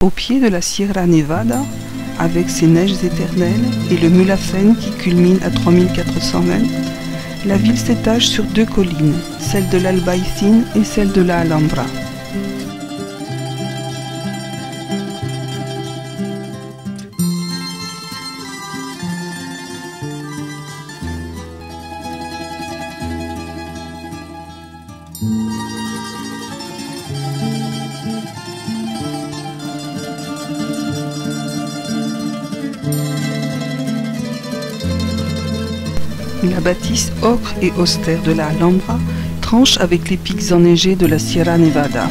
Au pied de la Sierra Nevada, avec ses neiges éternelles et le Mulhacén qui culmine à 3400 mètres, la ville s'étage sur deux collines, celle de l'Albaicín et celle de la Alhambra. La bâtisse ocre et austère de la Alhambra tranche avec les pics enneigés de la Sierra Nevada.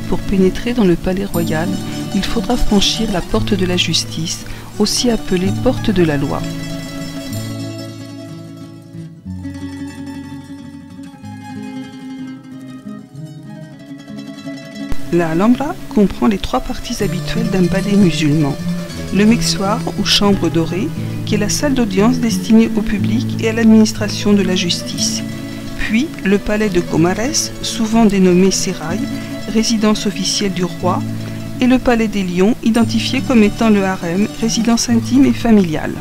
Pour pénétrer dans le palais royal, il faudra franchir la porte de la justice, aussi appelée porte de la loi. La Alhambra comprend les trois parties habituelles d'un palais musulman. Le mexuar ou chambre dorée, qui est la salle d'audience destinée au public et à l'administration de la justice. Puis le palais de Comares, souvent dénommé Sérail, résidence officielle du roi, et le palais des lions, identifié comme étant le harem, résidence intime et familiale.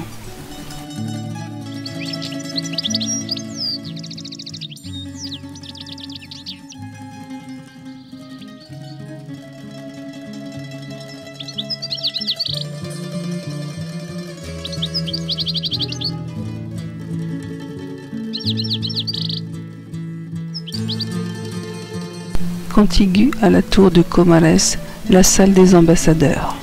Contiguë à la tour de Comares, la salle des ambassadeurs.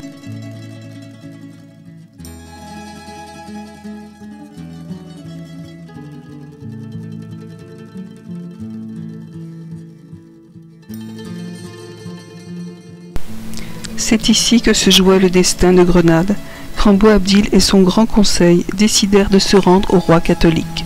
C'est ici que se jouait le destin de Grenade, quand Boabdil et son grand conseil décidèrent de se rendre au roi catholique.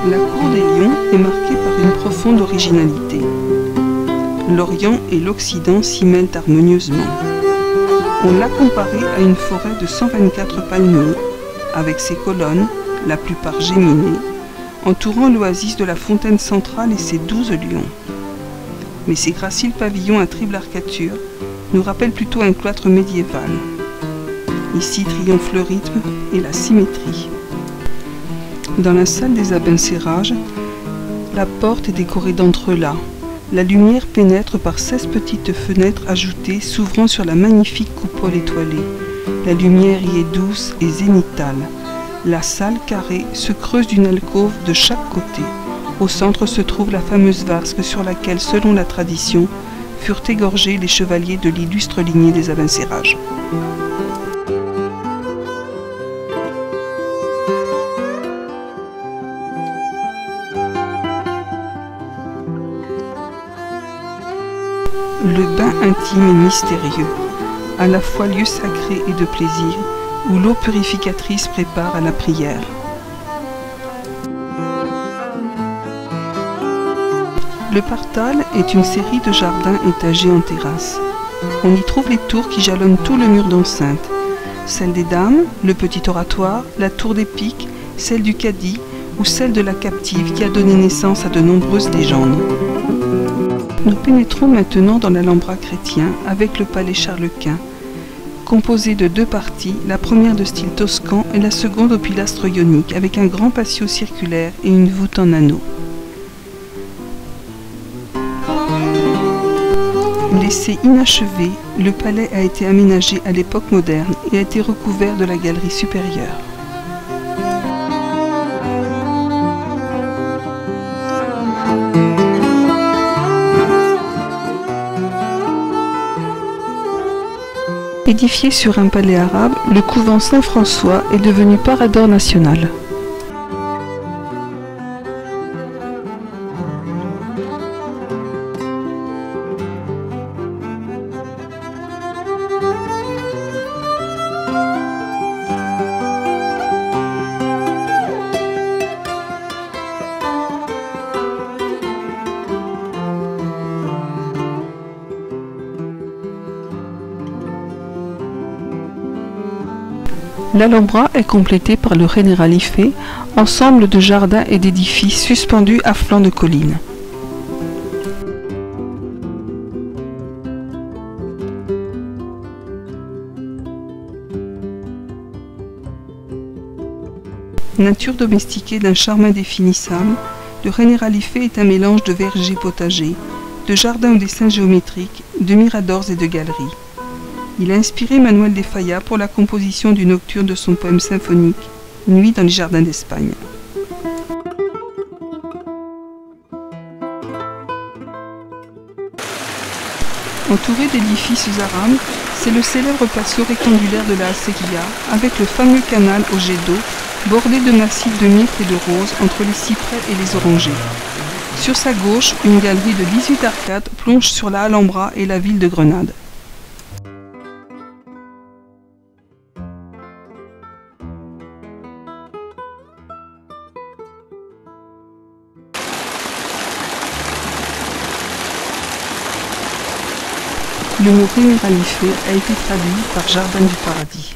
La cour des lions est marquée par une profonde originalité. L'Orient et l'Occident s'y mêlent harmonieusement. On l'a comparée à une forêt de 124 palmiers, avec ses colonnes, la plupart géminées, entourant l'oasis de la fontaine centrale et ses 12 lions. Mais ces graciles pavillons à triple arcature nous rappellent plutôt un cloître médiéval. Ici triomphe le rythme et la symétrie. Dans la salle des abencerrages, la porte est décorée d'entrelacs. La lumière pénètre par 16 petites fenêtres ajoutées s'ouvrant sur la magnifique coupole étoilée. La lumière y est douce et zénithale. La salle carrée se creuse d'une alcôve de chaque côté. Au centre se trouve la fameuse vasque sur laquelle, selon la tradition, furent égorgés les chevaliers de l'illustre lignée des Abencerrages. intime et mystérieux, à la fois lieu sacré et de plaisir, où l'eau purificatrice prépare à la prière. Le Partal est une série de jardins étagés en terrasse. On y trouve les tours qui jalonnent tout le mur d'enceinte. Celle des dames, le petit oratoire, la tour des piques, celle du cadi ou celle de la captive qui a donné naissance à de nombreuses légendes. Nous pénétrons maintenant dans l'Alhambra chrétien avec le palais Charles Quint, composé de 2 parties, la première de style toscan et la seconde au pilastre ionique, avec un grand patio circulaire et une voûte en anneau. Laissé inachevé, le palais a été aménagé à l'époque moderne et a été recouvert de la galerie supérieure. Édifié sur un palais arabe, le couvent Saint-François est devenu parador national. L'Alhambra est complétée par le Generalife, ensemble de jardins et d'édifices suspendus à flanc de colline. Nature domestiquée d'un charme indéfinissable, le Generalife est un mélange de vergers potagers, de jardins ou dessins géométriques, de miradors et de galeries. Il a inspiré Manuel de Falla pour la composition du nocturne de son poème symphonique « Nuit dans les jardins d'Espagne ». Entouré d'édifices arabes, c'est le célèbre patio rectangulaire de la Acequia, avec le fameux canal au jet d'eau, bordé de massifs de myrte et de roses entre les cyprès et les orangers. Sur sa gauche, une galerie de 18 arcades plonge sur la Alhambra et la ville de Grenade. Le mot Generalife a été traduit par Jardin du Paradis.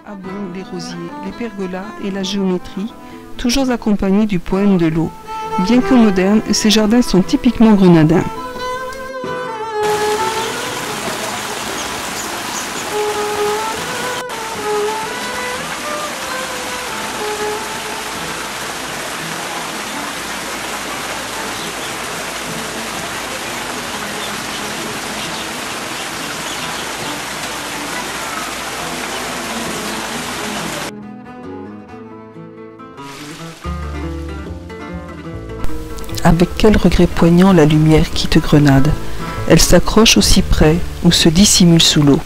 Abondent les rosiers, les pergolas et la géométrie, toujours accompagnés du poème de l'eau. Bien que modernes, ces jardins sont typiquement grenadins. Avec quel regret poignant la lumière quitte Grenade. Elle s'accroche au cyprès ou se dissimule sous l'eau.